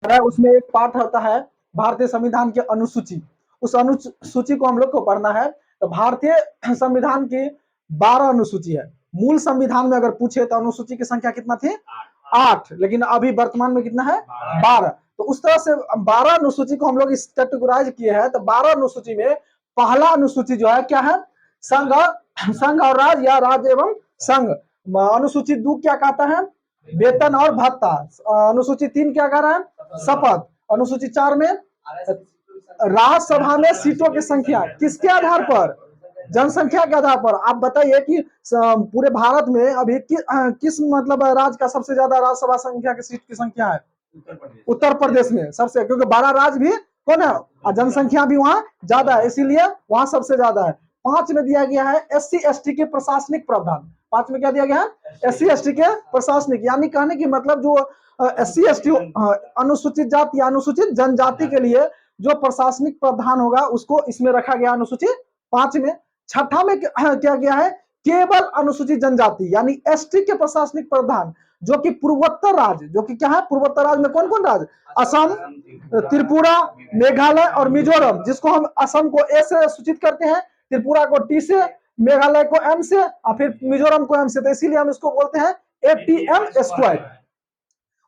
है उसमें एक पार्ट होता है भारतीय संविधान की अनुसूची। उस अनुसूची को हम लोग को पढ़ना है। तो भारतीय संविधान की 12 अनुसूची है। मूल संविधान में अगर पूछे तो अनुसूची की संख्या कितना थी? 8, लेकिन अभी वर्तमान में कितना है? 12। तो उस तरह से 12 अनुसूची को हम लोग कैटेगराइज किए हैं। तो 12 अनुसूची में पहला अनुसूची जो है क्या है? संघ और राज्य या राज्य एवं संघ। अनुसूची 2 क्या कहता है? वेतन और भत्ता। अनुसूची 3 क्या कह रहा है? शपथ। अनुसूची 4 में राज्यसभा में सीटों की संख्या किसके आधार पर? जनसंख्या के आधार पर। आप बताइए कि पूरे भारत में अभी किस मतलब राज्य का सबसे ज्यादा राज्यसभा संख्या की सीट की संख्या है? उत्तर प्रदेश में सबसे, क्योंकि 12 राज्य भी कौन है और जनसंख्या भी वहां ज्यादा है, इसीलिए वहां सबसे ज्यादा है। 5 में दिया गया है SC ST के प्रशासनिक प्रावधान। 5 में क्या दिया गया है? SC ST के प्रशासनिक, यानी कहने की मतलब जो SC ST अनुसूचित जाति या अनुसूचित जनजाति के लिए जो प्रशासनिक प्रावधान होगा उसको इसमें रखा गया अनुसूची 5 में। छठा में क्या गया है? केवल अनुसूचित जनजाति यानी ST के प्रशासनिक प्रावधान, जो कि पूर्वोत्तर राज्य, जो कि क्या है? पूर्वोत्तर राज्य में कौन कौन राज्य? असम, त्रिपुरा, मेघालय और मिजोरम, जिसको हम असम को A से सूचित करते हैं, त्रिपुरा को T से, मेघालय को M से और फिर मिजोरम को M से। तो इसीलिए हम इसको बोलते हैं ATM²।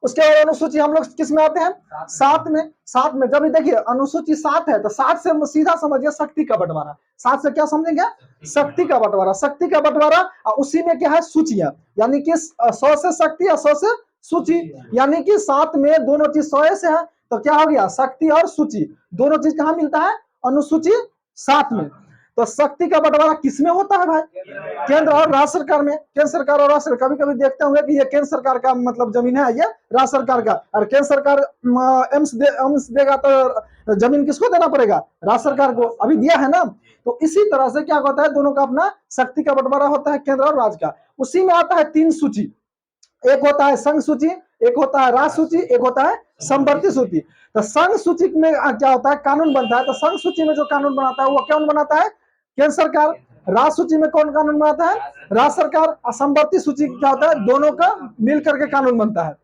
उसके बाद अनुसूची हम लोग किस में आते हैं? 7 में। 7 में जब देखिए अनुसूची 7 है तो 7 से सीधा समझिए शक्ति का बंटवारा। 7 से क्या समझेंगे? शक्ति का बंटवारा। शक्ति का बंटवारा और उसी में क्या है? सूचियां, यानी कि 100 से शक्ति और 100 से सूची, यानी कि 7 में दोनों चीज 100 से है तो क्या हो गया? शक्ति और सूची दोनों चीज कहां मिलता है? अनुसूची 7 में। तो शक्ति का बंटवारा किसमें होता है भाई? केंद्र और राज्य सरकार में। केंद्र सरकार और राज्य सरकार, कभी कभी देखते होंगे कि ये केंद्र सरकार का मतलब जमीन है, ये राज्य सरकार का, और केंद्र सरकार एम्स देगा तो जमीन किसको देना पड़ेगा? राज्य सरकार को। अभी दिया है ना। तो इसी तरह से क्या होता है? दोनों का अपना शक्ति का बंटवारा होता है, केंद्र और राज्य का। उसी में आता है 3 सूची। एक होता है संघ सूची, एक होता है राज्य सूची, एक होता है संवर्ती सूची। तो संघ सूची में क्या होता है? कानून बनता है। तो संघ सूची में जो कानून बनाता है वो कौन बनाता है? केंद्र सरकार। राज्य सूची में कौन कानून बनाता है? राज्य सरकार। संवर्ती सूची क्या होता है? दोनों का मिलकर के कानून बनता है।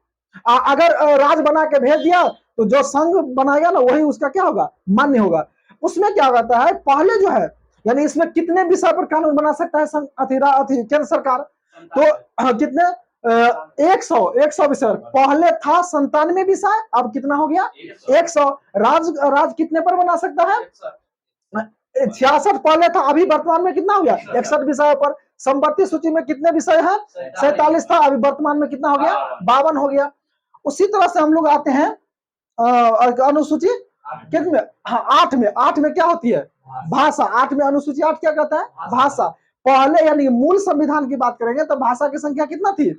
अगर राज्य बना के भेज दिया तो जो संघ बनाएगा ना वही उसका क्या होगा? मान्य होगा। उसमें क्या होता है? पहले जो है, यानी इसमें कितने विषय पर कानून बना सकता है केंद्र सरकार? तो कितने? 100 विषय। पहले था 97 विषय, अब कितना हो गया? 100। राज कितने पर बना सकता है? 66 पहले था, अभी वर्तमान में कितना हो गया? 61 विषय पर। संपत्ति सूची में कितने विषय हैं? 47 था, अभी वर्तमान में कितना हो गया? 52 हो गया। उसी तरह से हम लोग आते हैं अनुसूची कितने? 8 में। 8 में क्या होती है? भाषा। 8 में अनुसूची 8 क्या कहता है? भाषा। पहले यानी मूल संविधान की बात करेंगे तो भाषा की संख्या कितना थी?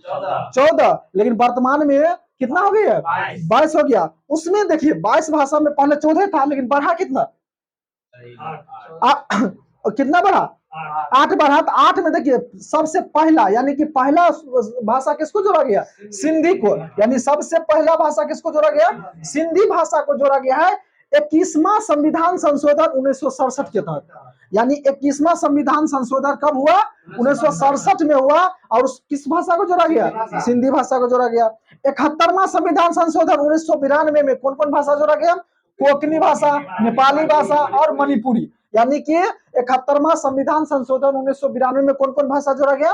14, लेकिन वर्तमान में कितना हो गया? 22 हो गया। उसमें देखिए 22 भाषा में पहले 14 था, लेकिन बढ़ा कितना? कितना बढ़ा? 8 बढ़ा। तो 8 में देखिए सबसे पहला, यानी कि पहला भाषा किसको जोड़ा गया? सिंधी को। यानी सबसे पहला भाषा किसको जोड़ा गया? सिंधी भाषा को जोड़ा गया है 21वां संविधान संशोधन 1967 के तहत। यानी 21वां संविधान संशोधन कब हुआ? 1967 में हुआ। और किस भाषा को जोड़ा गया? सिंधी भाषा को जोड़ा गया। 71वां संविधान संशोधन 1992 में कौन कौन भाषा जोड़ा गया? कोंकणी भाषा, नेपाली भाषा और मणिपुरी। यानी कि 71वां संविधान संशोधन 1992 में कौन कौन भाषा जोड़ा गया?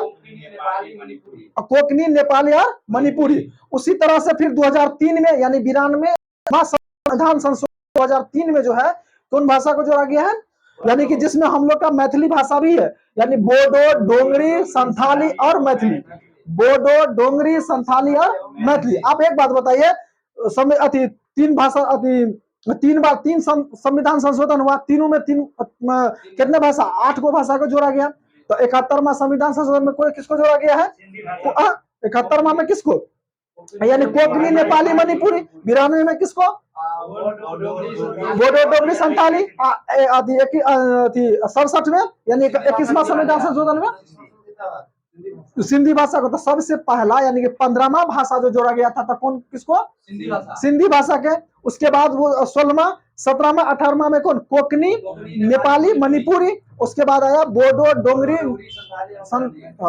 कोंकणी, नेपाली और मणिपुरी। उसी तरह से फिर 2003 में यानी 92वां संविधान संशोधन 2003 में जो है कौन भाषा को जोड़ा गया है? यानी कि जिसमें हम लोग का मैथिली भाषा भी है, यानी बोडो, डोंगरी, संथाली और मैथिली। बोडो, डोंगरी, संथाली और मैथिली। आप एक बात बताइए, तीन भाषा, 3 बार 3 संविधान संशोधन हुआ, तीनों में 3 कितने भाषा? 8 को भाषा को जोड़ा गया। तो 71वां संविधान संशोधन में कोई किसको जोड़ा गया है? 71वां में किसको? यानी कोंकणी, नेपाली, मणिपुरी। 92 में किसको? बोडो, डोगरी, संथाली। 67 में यानी 21वां संविधान संशोधन में सिंधी भाषा को। तो सबसे पहला यानी कि 15वां भाषा जो जोड़ा गया था तो कौन किसको? सिंधी भाषा के। उसके बाद वो 16वां, 17वां, 18वां में कौन? कोंकणी, नेपाली, मणिपुरी। उसके बाद आया बोडो, डोंगरी,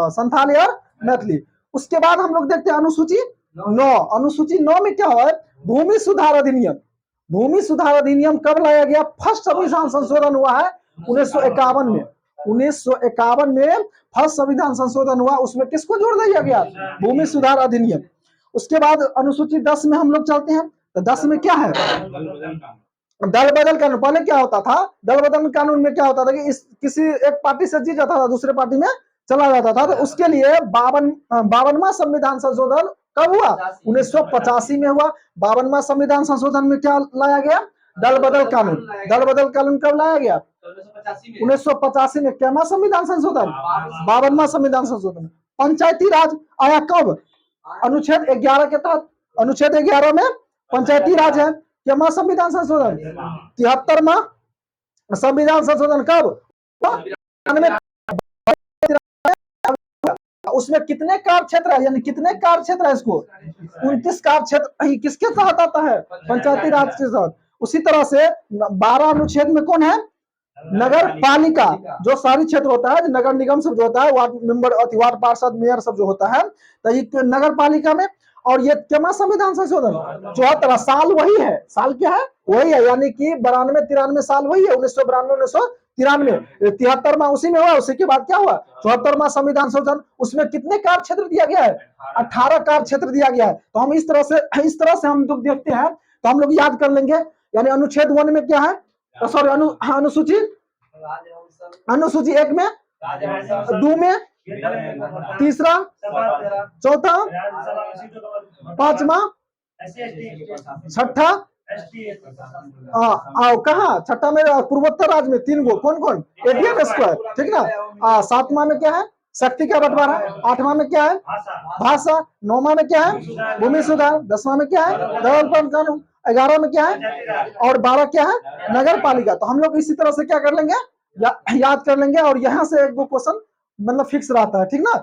संथाली और मैथिली। उसके बाद हम लोग देखते हैं अनुसूची 9। अनुसूची 9 में क्या है? भूमि सुधार अधिनियम, भूमि सुधार अधिनियम कब लाया गया? फर्स्ट संविधान संशोधन हुआ है 1951 में। 1951 में फर्स्ट संविधान संशोधन हुआ, उसमें किसको जोड़ दिया गया? भूमि सुधार अधिनियम। उसके बाद अनुसूची 10 में हम लोग चलते हैं, तो 10 में क्या है? दल बदल कानून। पहले क्या होता था? दल बदल कानून में क्या होता था कि किसी एक पार्टी से जीत जाता था, दूसरे पार्टी में चला जाता था, तो उसके लिए 52वां संविधान संशोधन कब हुआ? 1985 में हुआ। 52वां संविधान संशोधन में क्या लाया गया? दल बदल कानून। दल बदल कानून कब लाया गया? 1985 में। क्या संविधान संशोधन? 52वां संविधान संशोधन। पंचायती राज आया कब? अनुच्छेद 11 के तहत। अनुच्छेद 11 में पंचायती राज है। क्या संविधान संशोधन? 73वां संविधान संशोधन कब? उसमें कितने कार्य क्षेत्र है, यानी कितने कार्य क्षेत्र है? इसको 29 कार्य क्षेत्र किसके तहत आता है? पंचायती राज के तहत। उसी तरह से 12 अनुच्छेद में कौन है? नगर पालिका, जो शहरी क्षेत्र होता है, नगर निगम सब जो होता है, वार्ड मेंबर, वार्ड पार्षद, मेयर सब जो होता है, तो ये नगर पालिका में। और ये क्या संविधान संशोधन? 74। साल वही है। साल क्या है? वही है, यानी कि 92-93 साल वही है। 1992-1993। 73वां उसी में हुआ। उसी के बाद क्या हुआ? 74वां संविधान संशोधन। उसमें कितने कार्य क्षेत्र दिया गया है? 18 कार्य क्षेत्र दिया गया है। तो हम इस तरह से हम लोग देखते हैं, तो हम लोग याद कर लेंगे। यानी अनुच्छेद 1 में क्या है? सॉरी, अनुसूची 1 में, 2 में, तीसरा, चौथा, पांचवा, छठा, कहा छठा में? पूर्वोत्तर राज्य में 3 गो। कौन कौन? एटीएम स्क्वायर, ठीक ना। 7वां में क्या है? शक्ति का बंटवारा। 8वां में क्या है? भाषा। 9वां में क्या है? भूमि सुधार। 10वां में क्या है? डेवलपमेंट कानून। 11 में क्या है? और 12 क्या है? नगर पालिका। तो हम लोग इसी तरह से क्या कर लेंगे? याद कर लेंगे। और यहाँ से एक दो क्वेश्चन मतलब फिक्स रहता है, ठीक ना।